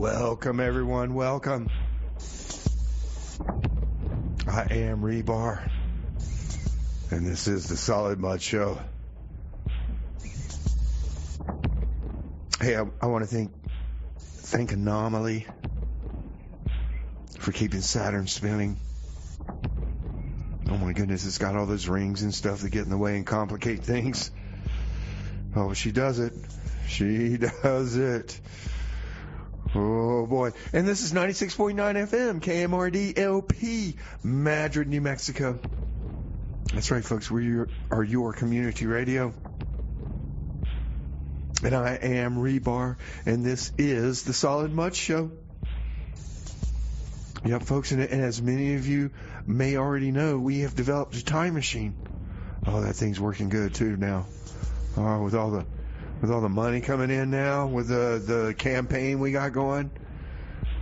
Welcome, everyone. Welcome. I am Rebar, and this is the Solid Mud Show. Hey, I want to thank Anomaly for keeping Saturn spinning. Oh my goodness, it's got all those rings and stuff that get in the way and complicate things. Oh, she does it. She does it. Oh boy. And this is 96.9 FM KMRD-LP Madrid, New Mexico. That's right, folks. We are your community radio. And I am Rebar, and this is the Solid Mud Show. Yep, folks, and as many of you may already know, we have developed a time machine. Oh, that thing's working good too now. Oh, with all the money coming in now, with the campaign we got going.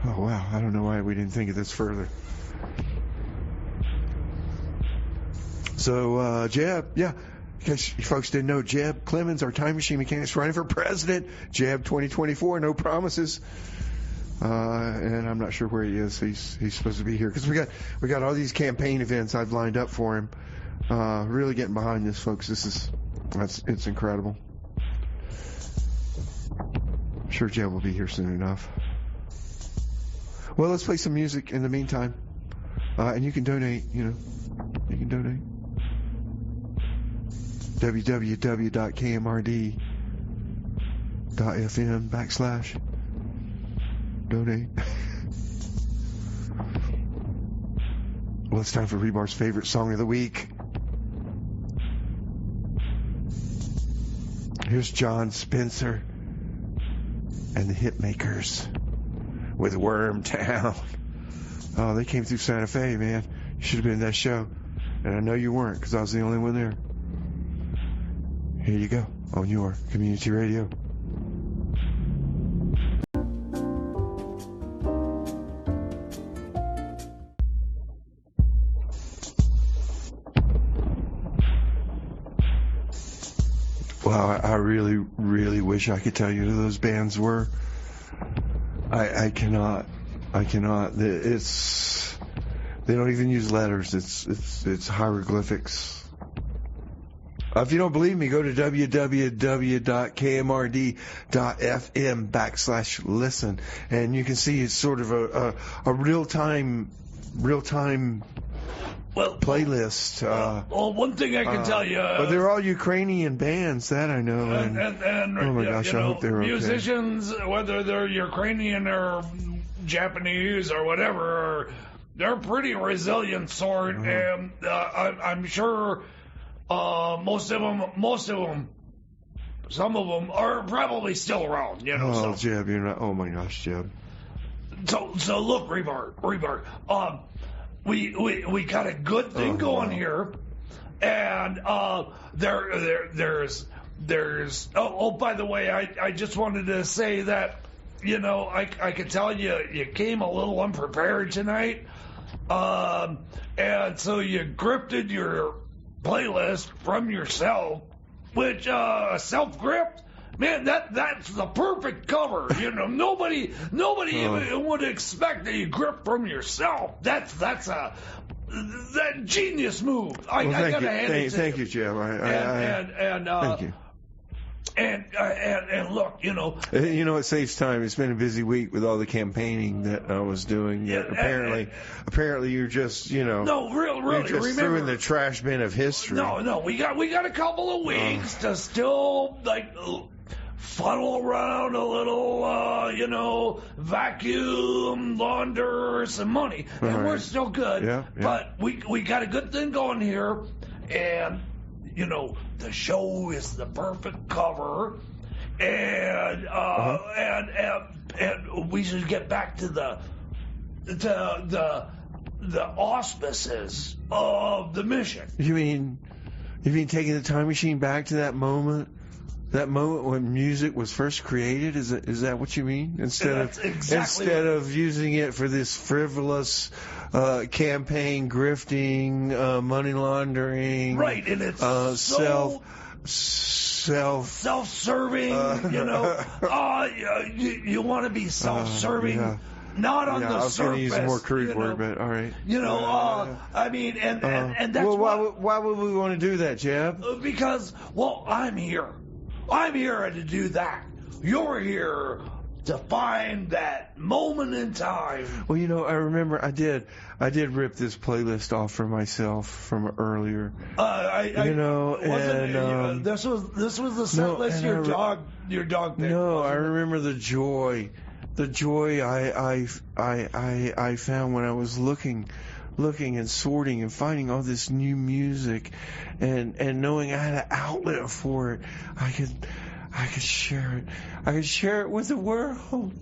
Oh wow, I don't know why we didn't think of this further. So Jeb, yeah. In case you folks didn't know, Jeb Clemens, our time machine mechanic, is running for president. Jeb 2024, no promises. And I'm not sure where he is. He's supposed to be here because we got all these campaign events I've lined up for him. Really getting behind this, folks. It's incredible. I'm sure Jeb will be here soon enough. Well, let's play some music in the meantime, and you can donate. You can donate. www.kmrd.fm/donate. Well, it's time for Rebar's favorite song of the week. Here's John Spencer and the Hitmakers with Wormtown. Oh, they came through Santa Fe, man. You should have been in that show. And I know you weren't because I was the only one there. Here you go on your community radio. Wow, I really, really wish I could tell you who those bands were. I cannot. They don't even use letters. It's hieroglyphics. If you don't believe me, go to www.kmrd.fm/listen, and you can see it's sort of a real-time playlist. Well, one thing I can tell you. But they're all Ukrainian bands, that I know. And oh my gosh, I hope they're musicians, okay. Whether they're Ukrainian or Japanese or whatever, they're pretty resilient sort, and I'm sure most of them, some of them are probably still around. Oh, Jeb, you're not. Oh my gosh, Jeb. So look, Rebar. We got a good thing going here, and there's by the way, I just wanted to say that I could tell you came a little unprepared tonight, and so you grifted your playlist from yourself, which self-grift. Man, that's the perfect cover. Nobody would expect that you grip from yourself. That's that genius move. I gotta hand it to you. Thank you, Jeb. Thank you. And look, it saves time. It's been a busy week with all the campaigning that I was doing. Apparently you're just no, really, you're just threw in the trash bin of history. No, we got a couple of weeks to still funnel around a little, vacuum, launder some money, and we're still good. Yeah. But we got a good thing going here, and the show is the perfect cover, and we should get back to the auspices of the mission. You mean taking the time machine back to that moment when music was first created? Is that what you mean? Instead of using it for this frivolous campaign, grifting, money laundering, right? And it's self-serving, you want to be self-serving, yeah. not on the surface. I was going to use a more crude word, but all right. I mean, and that's why would we want to do that, Jeb? Because, I'm here. I'm here to do that. You're here to find that moment in time. Well, I remember I did rip this playlist off for myself from earlier. This was the set list your dog picked. No, I remember the joy I found when I was looking and sorting and finding all this new music, and knowing I had an outlet for it. I could share it. I could share it with the world.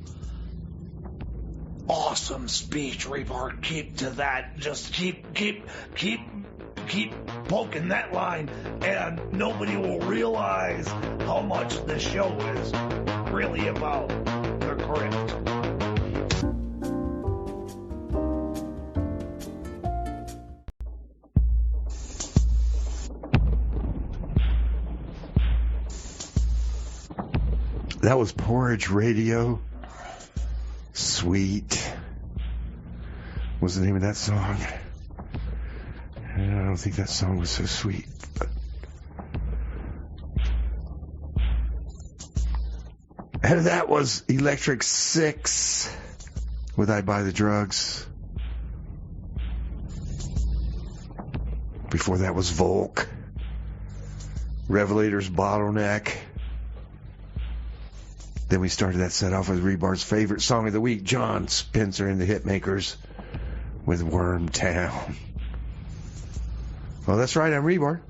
Awesome speech, Rebar. Keep to that. Just keep poking that line, and nobody will realize how much this show is really about the Grift. That was Porridge Radio. Sweet was the name of that song. And I don't think that song was so sweet. But ahead of that was Electric Six with I Buy the Drugs. Before that was Volk. Revelator's Bottleneck. Then we started that set off with Rebar's favorite song of the week, John Spencer and the Hitmakers with Wormtown. Well, that's right, I'm Rebar.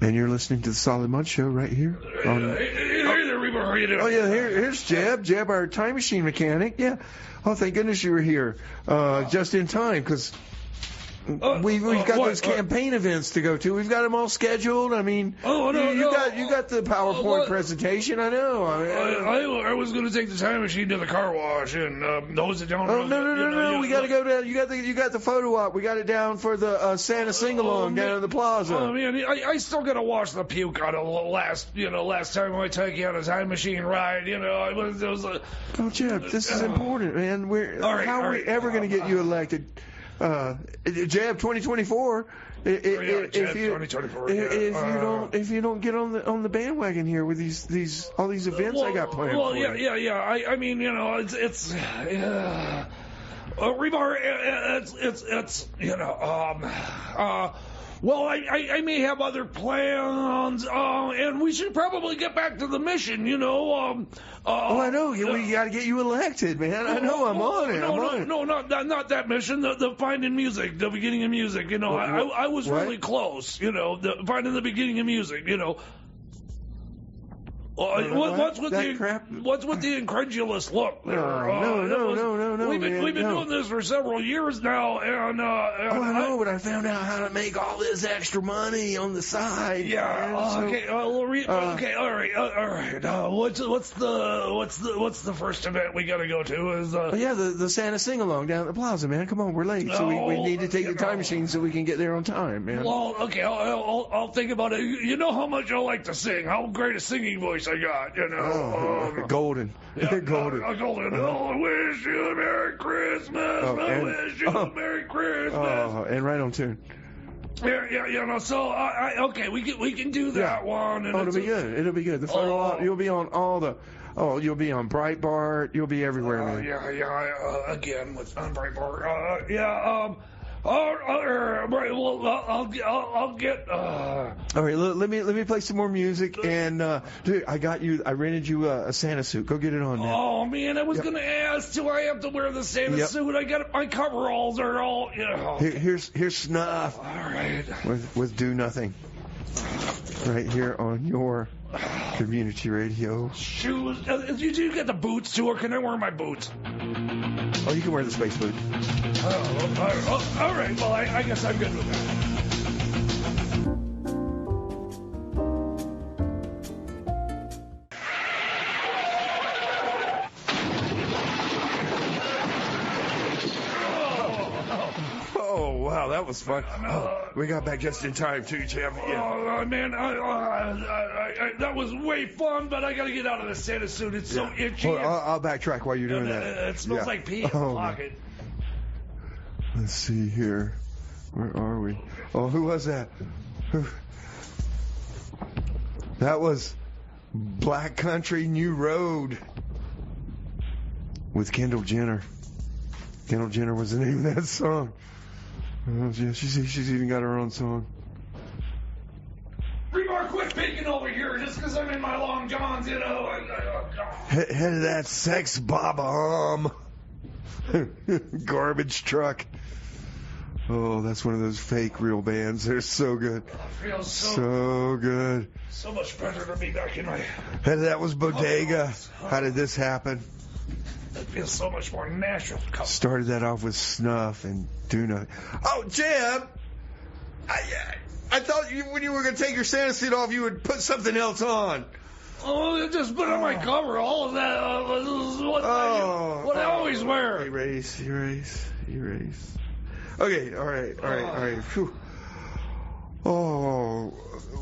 And you're listening to the Solid Mud Show right here. Hey there, Rebar, how you doing? Oh, yeah, here's Jeb. Jeb, our time machine mechanic. Yeah. Oh, thank goodness you were here just in time, because we've got those campaign events to go to. We've got them all scheduled. I mean, you got the PowerPoint presentation. I know. I was going to take the time machine to the car wash and hose it down. Oh no! We got to go down. You got the photo op. We got it down for the Santa sing along down at the plaza. Oh man, I still got to wash the puke out of last time I took you on a time machine ride. Oh, Jeb, this is important, man. How are we ever going to get you elected? Jeb 2024. If you don't get on the bandwagon here with all these events I got planned. Well, yeah. I mean, it's Rebar. Well, I may have other plans, and we should probably get back to the mission, I know. We got to get you elected, man. I know. I'm on it. No, not that mission. The finding music, the beginning of music. I was really close. Finding the beginning of music. What's with the incredulous look there? No. We've been doing this for several years now, and I know, but I found out how to make all this extra money on the side. Yeah. Okay. Okay. All right. What's the first event we gotta go to? Is the Santa sing along down at the plaza, man. Come on, we're late, so we need to take the time machine so we can get there on time, man. Well, okay. I'll think about it. You know how much I like to sing. How great a singing voice I got, golden. Yeah, golden. Golden. I wish you a Merry Christmas. I wish you a Merry Christmas. And right on tune. Yeah. So, okay, we can do that one. And it'll be good. It'll be good. The photo you'll be on all the. You'll be on Breitbart. You'll be everywhere, man. Again on Breitbart. Right. Well, I'll get. All right. Let me play some more music. And dude, I rented you a Santa suit. Go get it on now. Oh man, I was gonna ask. Do I have to wear the Santa suit? I got my coveralls are all. Here's Snuff. All right. With Do Nothing. Right here on your community radio. Shoes. You get the boots too, or can I wear my boots? Oh, you can wear the space boot. All right. Well, I guess I'm good with that. that was fun. We got back just in time too, Jeb. Yeah. Man, that was way fun, but I gotta get out of the Santa suit. It's so itchy. Well, I'll backtrack while you're doing that. It smells like pee in the pocket. Let's see here. Where are we? Oh, who was that? That was Black Country New Road with Kendall Jenner. Kendall Jenner was the name of that song. Yeah, she's even got her own song. Rebar, quit peeking over here just because I'm in my long johns, you know. Head of that sex baba garbage truck. Oh, that's one of those fake real bands. They're so good. I feel so good. So much better to be back in my... Head of that was Bodega. How did this happen? It feels so much more natural. Started that off with Snuff and Do Nothing. Oh, Jeb! I thought when you were going to take your Santa suit off, you would put something else on. Oh, just put on my cover. All of that is what I always wear. Erase. Okay, all right. Whew. Oh,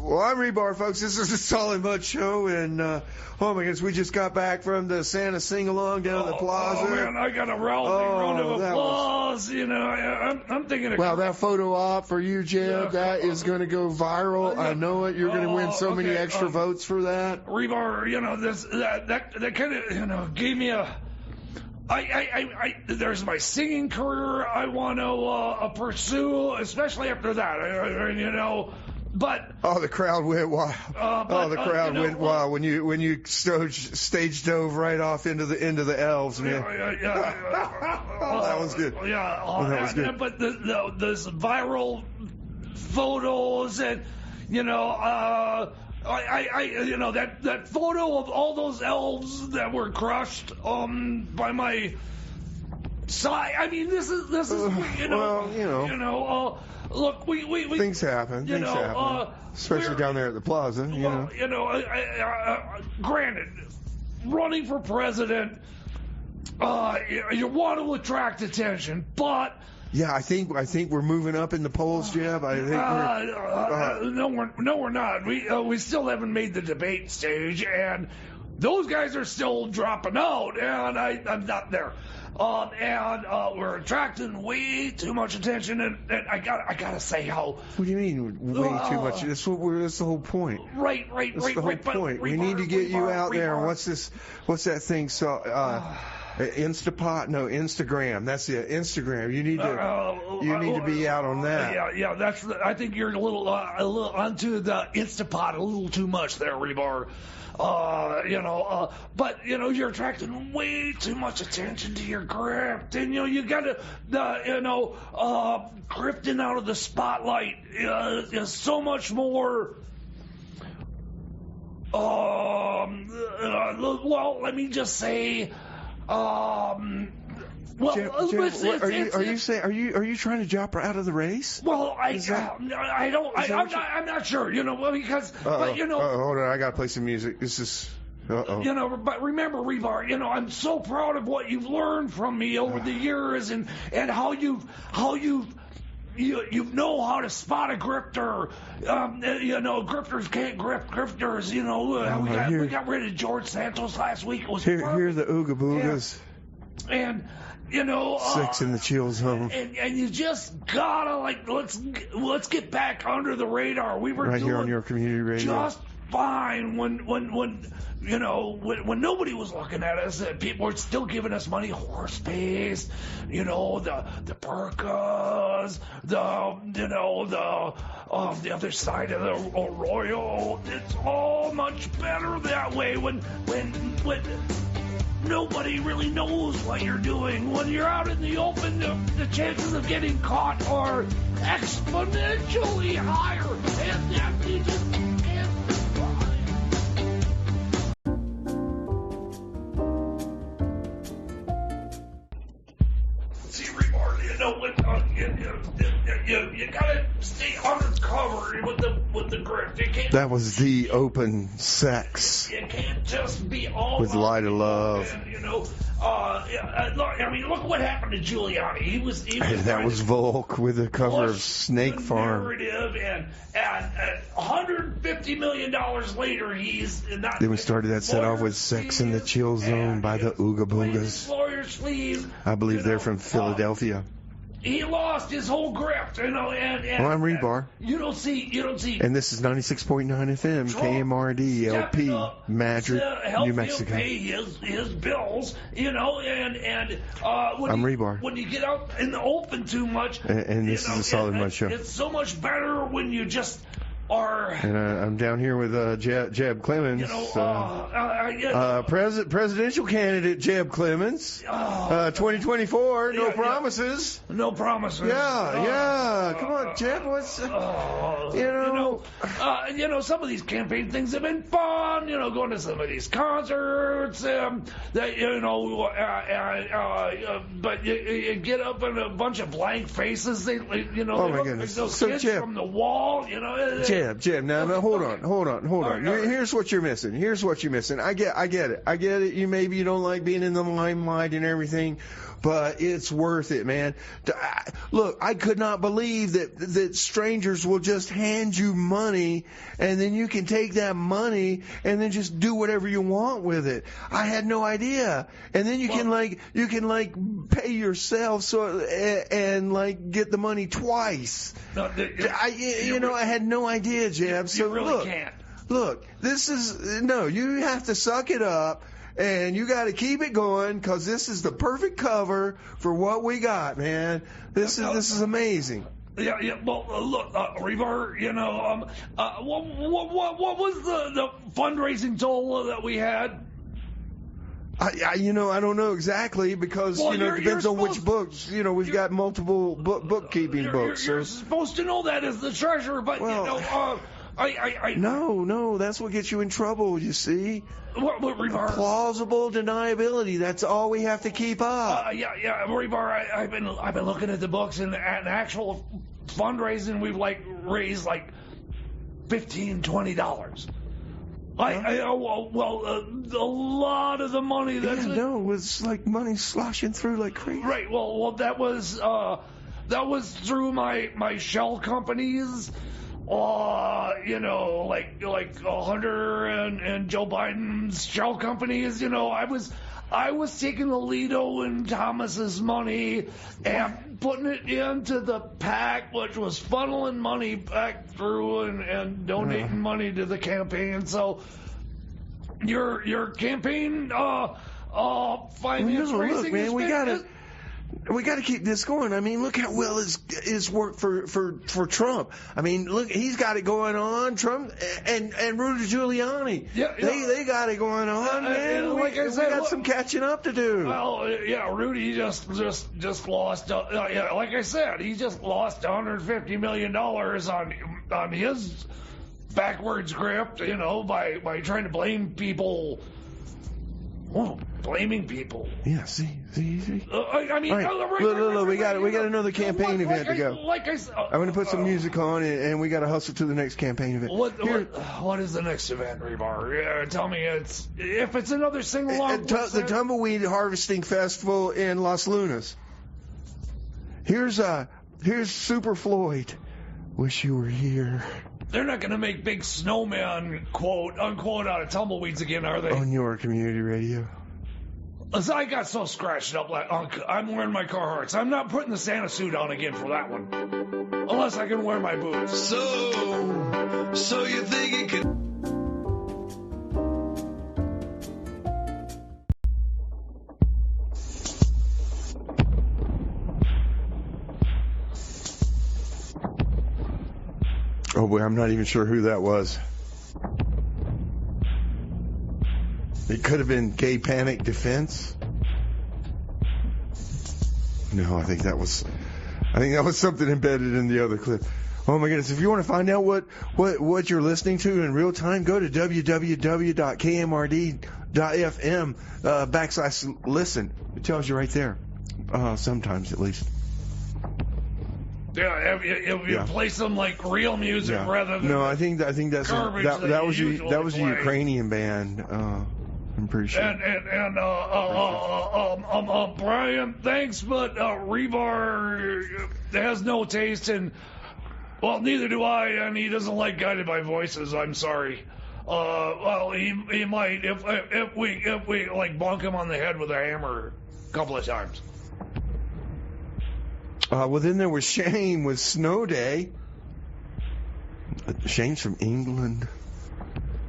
well, I'm Rebar, folks. This is the Solid Mud Show, and oh my goodness, we just got back from the Santa sing-along down at the plaza. Oh man, I got a round of applause. You know, I'm thinking of... Wow, that photo op for you, Jeb, that is going to go viral. I know it. You're going to win so many extra votes for that. Rebar, you know, that kind of, you know, gave me a... there's my singing career I want to pursue, especially after that, you know. But the crowd went wild. The crowd went wild when you stage dove right off into the elves, man. That was good. That was good. But those viral photos and you know. You know that photo of all those elves that were crushed by my side. I mean, this is you know. Well, you know. Look, we things happen. Things happen, especially down there at the plaza. You know. Granted, running for president, you want to attract attention, but. Yeah, I think we're moving up in the polls, Jeb. I think no, we're not. We still haven't made the debate stage, and those guys are still dropping out, and I'm not there. And we're attracting way too much attention, and I gotta say how. What do you mean way too much? That's the whole point. Right. That's the whole point. We need to get you out there. What's that thing? So. Instapot? No, Instagram. That's it. Instagram. You need to be out on that. Yeah. I think you're a little onto the Instapot a little too much there, Rebar. But you're attracting way too much attention to your Grift, and you gotta, Grifting out of the spotlight is so much more. Well, let me just say. Jeb, are you trying to drop her out of the race? Well, I'm not sure, because hold on, I gotta play some music. This is but remember, Rebar, I'm so proud of what you've learned from me over the years, and how you know how to spot a grifter. Grifters can't grift grifters. We got rid of George Santos last week. It was here are the Ooga Boogas. Yeah. And 6 in the chill zone. And you just gotta let's get back under the radar. We were right here on your community radio. Just fine when nobody was looking at us. People were still giving us money. Horse Paste, the Perkas, the other side of the Arroyo. It's all much better that way when nobody really knows what you're doing. When you're out in the open, the chances of getting caught are exponentially higher, and that you just can't. See, Rebar, you gotta stay undercover with the Grift. That was the open sex. You can't just be all with the light of love. And, I mean, look what happened to Giuliani. He was And that was Volk with the cover of Snake Farm. Narrative, and $150 million later, he's not. Then we started that set off with Sex in the Chill Zone by the Ooga Boogas. I believe they're from Philadelphia. He lost his whole grift, and well, I'm Rebar. You don't see. And this is 96.9 FM KMRD-LP Madrid, New Mexico. Help him pay his bills, and I'm Rebar. When you get out in the open too much, and this is a Solid Mud Show. It's so much better when you just are. And I'm down here with Jeb Clemens, presidential candidate Jeb Clemens, 2024. No promises. No promises. Yeah. Come on, Jeb. What's some of these campaign things have been fun. Going to some of these concerts. But you get up in a bunch of blank faces. Oh my goodness. Those So kids Jeb, from the wall. Jeb, now hold on. Here's what you're missing. I get it. You don't like being in the limelight and everything, but it's worth it, man. Look, I could not believe that strangers will just hand you money, and then you can take that money and then just do whatever you want with it. I had no idea. And then you can pay yourself and get the money twice. I had no idea, Jeb. So you really can't. Look, you have to suck it up. And you got to keep it going, because this is the perfect cover for what we got, man. This is amazing. Yeah. Well, look, Rebar. What was the fundraising total that we had? I don't know exactly, because it depends on which books. We've got multiple bookkeeping books. You're supposed to know that as the treasurer, but No, that's what gets you in trouble, you see. What Rebar? Plausible deniability. That's all we have to keep up. Rebar. I've been looking at the books, and actual fundraising, we've raised $15-20. A lot of the money. It's like money sloshing through like crazy. Right. Well, that was through my shell companies. Like Hunter and Joe Biden's shell companies. I was taking the Lido and Thomas's money and putting it into the PAC, which was funneling money back through and donating money to the campaign. So your campaign finance raising, man, we got to keep this going. I mean, look how well it's worked for Trump. I mean, look, he's got it going on. Trump and Rudy Giuliani. They got it going on, man. Like I said, we got some catching up to do. Well, Rudy just lost. Like I said, he just lost $150 million on his backwards grift. By trying to blame people. Whoa, blaming people. Yeah, see. I mean, right. Look, we got another campaign event to go. I'm going to put some music on, and we got to hustle to the next campaign event. What is the next event, Rebar? Tell me, if it's another sing-along. The Tumbleweed Harvesting Festival in Las Lunas. Here's Super Floyd. Wish you were here. They're not going to make big snowman, quote, unquote, out of tumbleweeds again, are they? On your community radio. I got so scratched up, I'm wearing my Carhartts. I'm not putting the Santa suit on again for that one. Unless I can wear my boots. So you think it could... Oh boy, I'm not even sure who that was. It could have been Gay Panic Defense. No, I think that was something embedded in the other clip. Oh my goodness! If you want to find out what you're listening to in real time, go to www.kmrd.fm /listen. It tells you right there. Sometimes, at least. Yeah, if you play some like real music rather than I think that's garbage that was usually that was a play. Ukrainian band. I'm pretty sure. And Brian, thanks, but Rebar has no taste in. Well, neither do I, and he doesn't like guided by voices. I'm sorry. Well, he might if we like bonk him on the head with a hammer a couple of times. Well, then there was Shane with Snow Day. Shane's from England.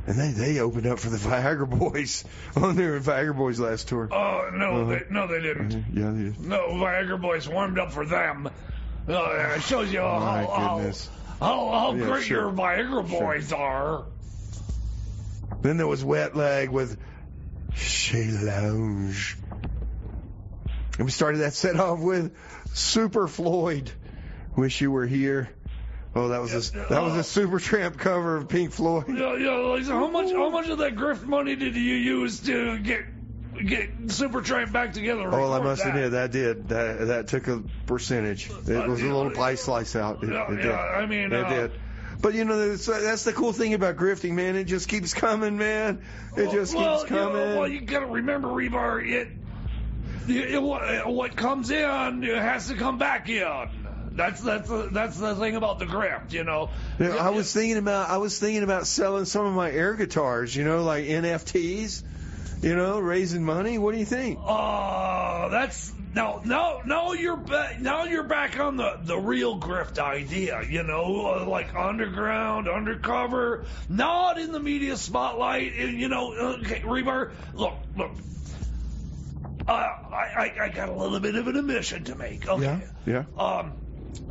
And they opened up for the Viagra Boys on their Viagra Boys last tour. Oh, no, they didn't. Yeah, they did. No, Viagra Boys warmed up for them. It shows you how great your Viagra Boys are. Then there was Wet Leg with Chez Lounge. And we started that set off with Super Floyd, Wish You Were Here. Oh, that was a Supertramp cover of Pink Floyd. Yeah. How much of that Grift money did you use to get Supertramp back together? Oh, I must admit that took a percentage. It was a little pie slice out. It did. But that's the cool thing about grifting, man. It just keeps coming, man. It just keeps coming. Well, you gotta remember, Rebar. What comes in has to come back in. That's the thing about the grift, Yeah, I was thinking about selling some of my air guitars, like NFTs, raising money. What do you think? That's now you're back on the real grift idea, like underground, undercover, not in the media spotlight. Okay, Rebar, look. I got a little bit of an admission to make. Okay. Yeah.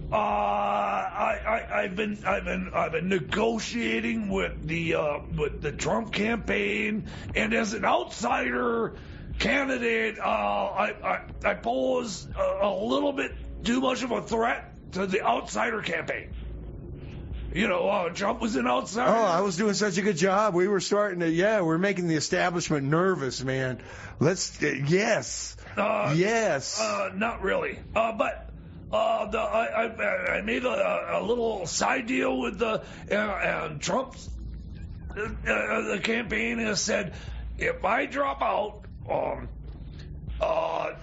I've been negotiating with the Trump campaign, and as an outsider candidate, I pose a little bit too much of a threat to the outsider campaign. Trump was an outsider. Oh, I was doing such a good job. We were we're making the establishment nervous, man. Yes. Not really. But I made a little side deal with Trump's the campaign has said if I drop out,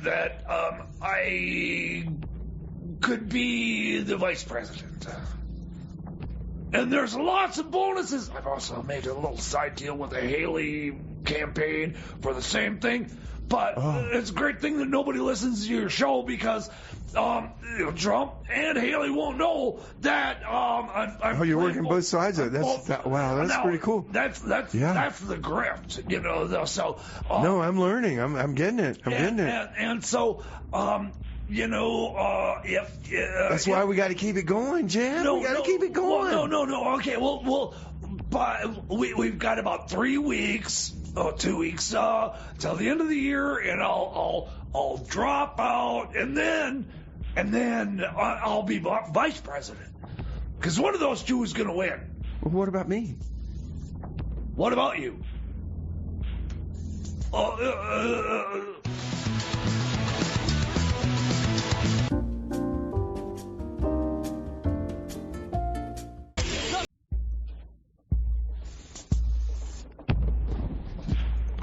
that I could be the vice president. And there's lots of bonuses. I've also made a little side deal with the Haley campaign for the same thing. But it's a great thing that nobody listens to your show because Trump and Haley won't know that I'm you're working both sides of it. That's pretty cool. That's the grift, So no, I'm learning. I'm getting it. And so that's why we got to keep it going, Jeb. We got to keep it going. No. Okay, but we've got about 3 weeks. 2 weeks till the end of the year, and I'll drop out, and then I'll be vice president. Because one of those two is going to win. Well, what about me? What about you?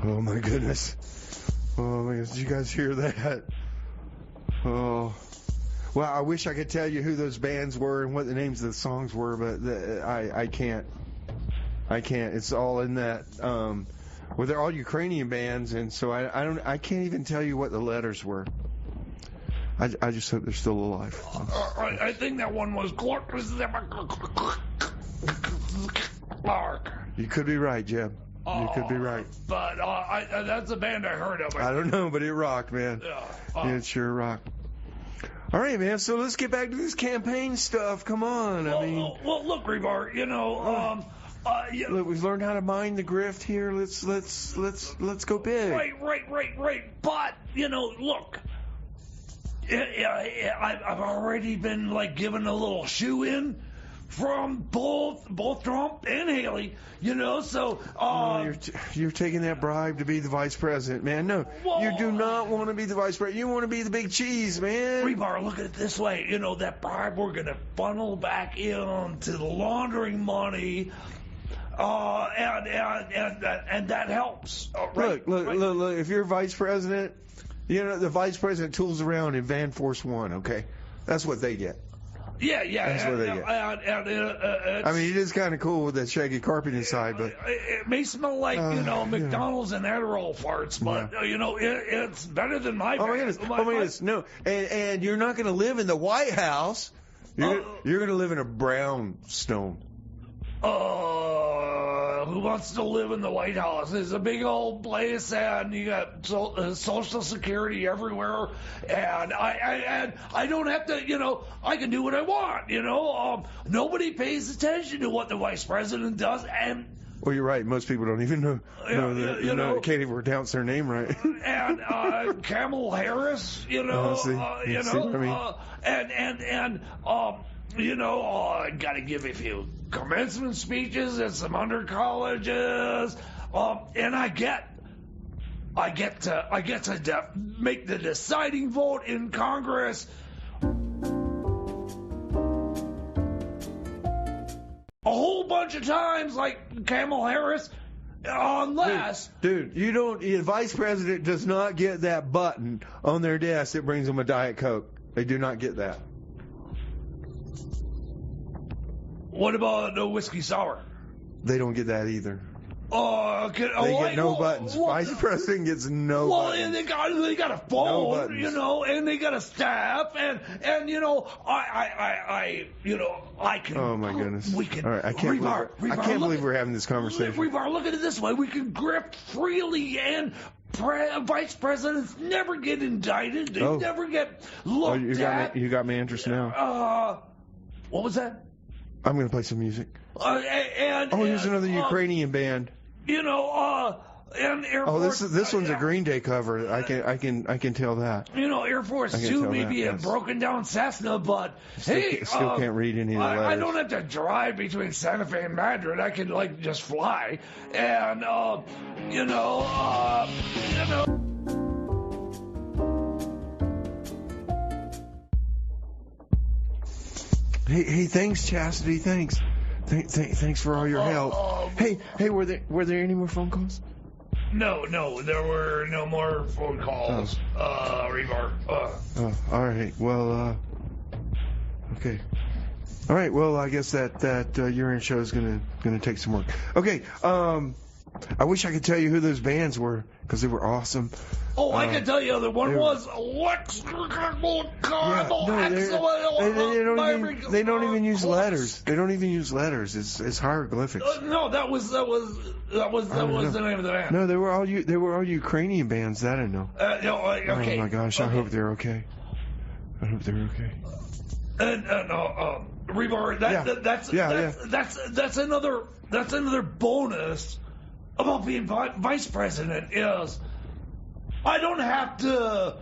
Oh my goodness. Oh my goodness. Did you guys hear that? Oh. Well, I wish I could tell you who those bands were and what the names of the songs were, but I can't. It's all in that. Well, they're all Ukrainian bands, and so I can't even tell you what the letters were. I just hope they're still alive. I think that one was Clark. You could be right, Jeb. You could be right. But that's a band I heard of. I don't know, but it rocked, man. It sure rocked. All right, man. So let's get back to this campaign stuff. Come on. Well, look, Rebar. Look, we've learned how to mine the grift here. Let's go big. Right. But look. I've already been given a little shoe in from both Trump and Haley, so you're taking that bribe to be the vice president, man. No, you do not want to be the vice president. You want to be the big cheese, man. Rebar, look at it this way. That bribe we're going to funnel back into the laundering money, and that helps. Right? Look. If you're vice president, the vice president tools around in Van Force One, okay? That's what they get. Yeah. That's what they get. I mean, it is kind of cool with that shaggy carpet inside, but it may smell like McDonald's and Adderall farts, but it's better than my. Oh my goodness! No, and you're not going to live in the White House. You're going to live in a brownstone. Who wants to live in the White House? It's a big old place, and you got Social Security everywhere, and I don't have to, I can do what I want, nobody pays attention to what the vice president does, and. Well, you're right. Most people don't even know can't even pronounce their name right. And Kamala Harris, see what I mean? I got to give a few commencement speeches at some under colleges, and I get to make the deciding vote in Congress. A whole bunch of times, like Kamala Harris, unless... Dude, the vice president does not get that button on their desk that brings them a Diet Coke. They do not get that. What about no whiskey sour? They don't get that either. They get no buttons. Vice president gets no buttons. And they got a phone, and they got a staff, and I can. Oh my goodness! We can. All right, I can't believe we're having this conversation. Rebar, look at it this way: we can grift freely, and vice presidents never get indicted. They never get looked at. You got me interested now. What was that? I'm going to play some music. Here's another Ukrainian band. And Air Force. This one's a Green Day cover. I can tell that. Air Force 2 may be a broken down Cessna, but still can't read any of the letters. I don't have to drive between Santa Fe and Madrid. I can just fly, and Hey, thanks, Chastity. Thanks for all your help. Hey, were there any more phone calls? No, there were no more phone calls. Rebar. All right. Well, okay. All right. Well, I guess that urine show is gonna take some work. Okay. I wish I could tell you who those bands were because they were awesome. I can tell you, the one was they don't even use letters. They don't even use letters. It's hieroglyphics. No, that was the name of the band. No, they were all Ukrainian bands. That I know. Okay. Oh my gosh, I hope they're okay. I hope they're okay. Rebar, that's another bonus about being vice president is I don't have to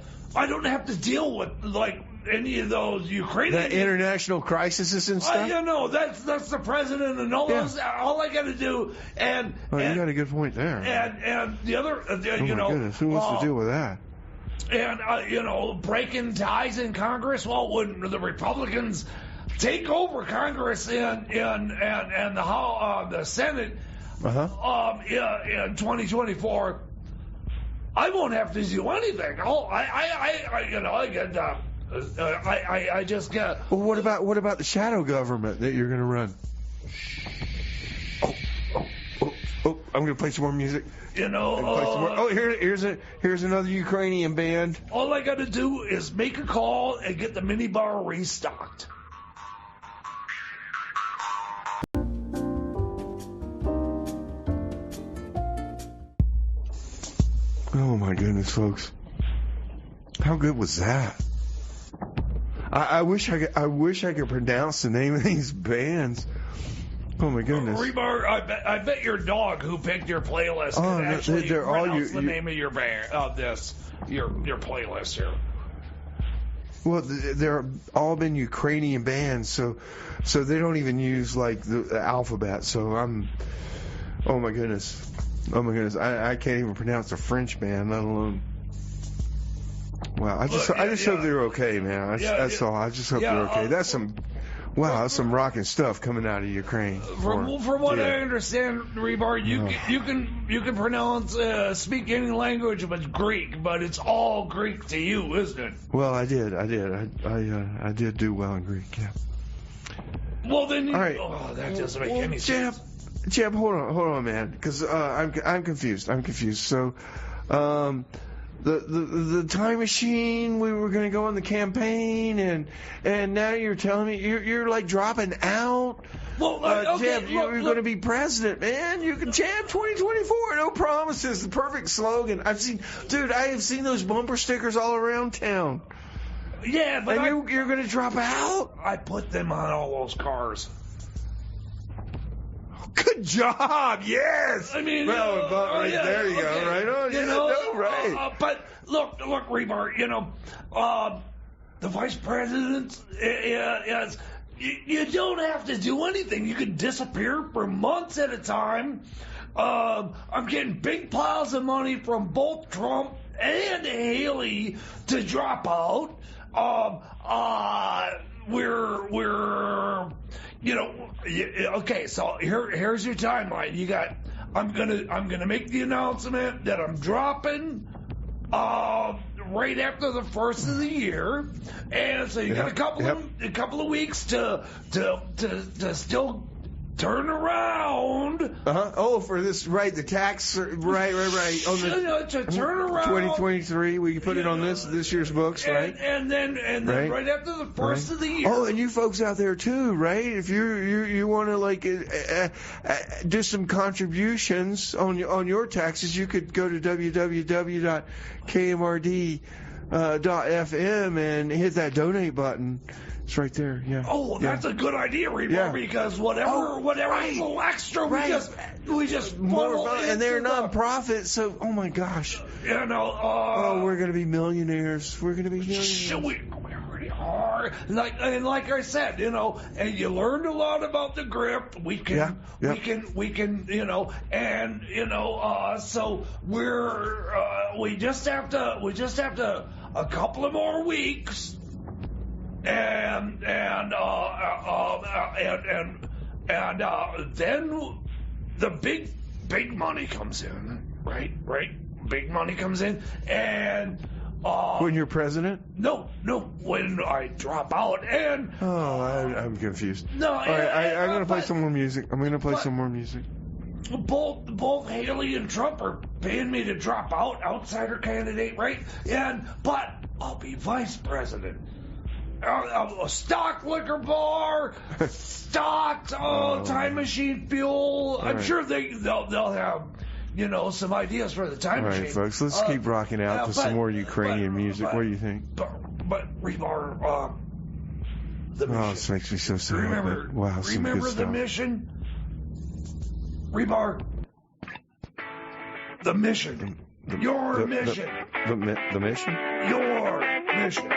deal with like any of those Ukrainian international crises and stuff. That's the president and all those. All I got to do and you got a good point there. And the other, my goodness, who wants to deal with that? And breaking ties in Congress. Well, when the Republicans take over Congress and the Senate. In 2024, I won't have to do anything. I just get. Well, what about the shadow government that you're going to run? I'm going to play some more music. Here's another Ukrainian band. All I got to do is make a call and get the minibar restocked. Oh my goodness, folks! How good was that? I wish I could pronounce the name of these bands. Oh my goodness! Rebar, I bet your dog who picked your playlist can actually pronounce the name of your band. Your playlist here. Well, they're all been Ukrainian bands, so they don't even use like the alphabet. So oh my goodness, I can't even pronounce a French band, let alone. Wow, I just hope they're okay, man. That's all. I just hope they're okay. That's some rocking stuff coming out of Ukraine. From what I understand, Rebar, you can pronounce speak any language but Greek, but it's all Greek to you, isn't it? Well, I did do well in Greek. Yeah. Well, then, all right. Oh, that doesn't make any sense. Jeb, hold on, man, because I'm confused. So, the time machine, we were going to go on the campaign, and now you're telling me you're like dropping out. Well, okay, Jeb, you're going to be president, man. You can Jeb 2024, no promises. The perfect slogan. I have seen those bumper stickers all around town. Yeah, but you're going to drop out? I put them on all those cars. Good job, yes. I mean, there you go, right on. Right. But look, Rebar, the vice president is. You don't have to do anything. You can disappear for months at a time. I'm getting big piles of money from both Trump and Haley to drop out. Okay, so here's your timeline. You got, I'm gonna make the announcement that I'm dropping right after the first of the year, and so you got a couple of weeks to still turn around. Oh, for this, right? The tax, right. On the to turn around 2023, we can put it on this year's books, right? And then right after the first of the year. Oh, and you folks out there too, right? If you want to like do some contributions on your taxes, you could go to www.KMRD.FM and hit that donate button. It's right there, yeah. Oh, that's a good idea, Rebar, because whatever little extra, we just more fun, and they're non-profit, so oh my gosh. We're gonna be millionaires. We're gonna be millionaires. We already are. Like I said, and you learned a lot about the Grift. We can, so we just have to a couple of more weeks. And then the big money comes in, right? Big money comes in, and when you're president? No, when I drop out, and I'm confused. No, all right, I'm gonna play some more music. Both Haley and Trump are paying me to drop out, outsider candidate, right? But I'll be vice president. A stock liquor bar, stocked time machine fuel. All I'm right. sure they'll have some ideas for the time machine. All right, folks, let's keep rocking out to some more Ukrainian music. What do you think? But Rebar, the mission. This makes me so sad. Remember the mission, Rebar. The mission. Your mission. The mission. Your mission.